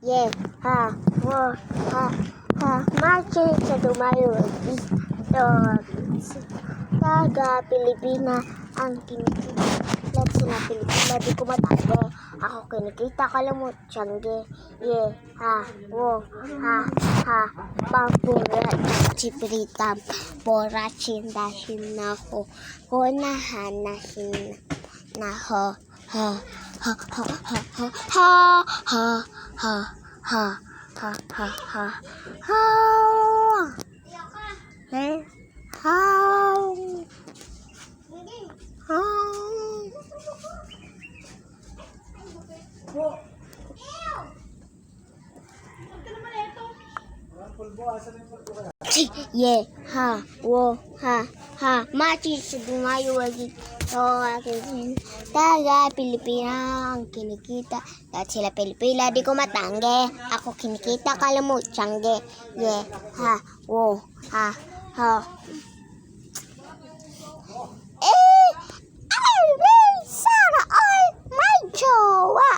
Yeah, ha, wo, ha, marching sa dumayo. Ito, taga Pilipina ang kinikita. Lahat sila Pilipina, di ko matago. Ako kinikita, kalamot, tiyangge. Yeah, ha, wo, ha, pampura, chipritam, porachin, dahin na ko. Kunahan na hin na ho, ha, ha, ha, ha, ha, ha, ha, ha, ha, ha, ha, ha, ha, eh, how, yeah, ha, wo, ha, machi sa dumayo wagi. So, akin taga Pilipina ang kinikita. Lahat sila Pilipina, di ko matangge. Ako kinikita, kalamot, tiyangge. Yeah, ha, wo, ha. Sana all may jowa.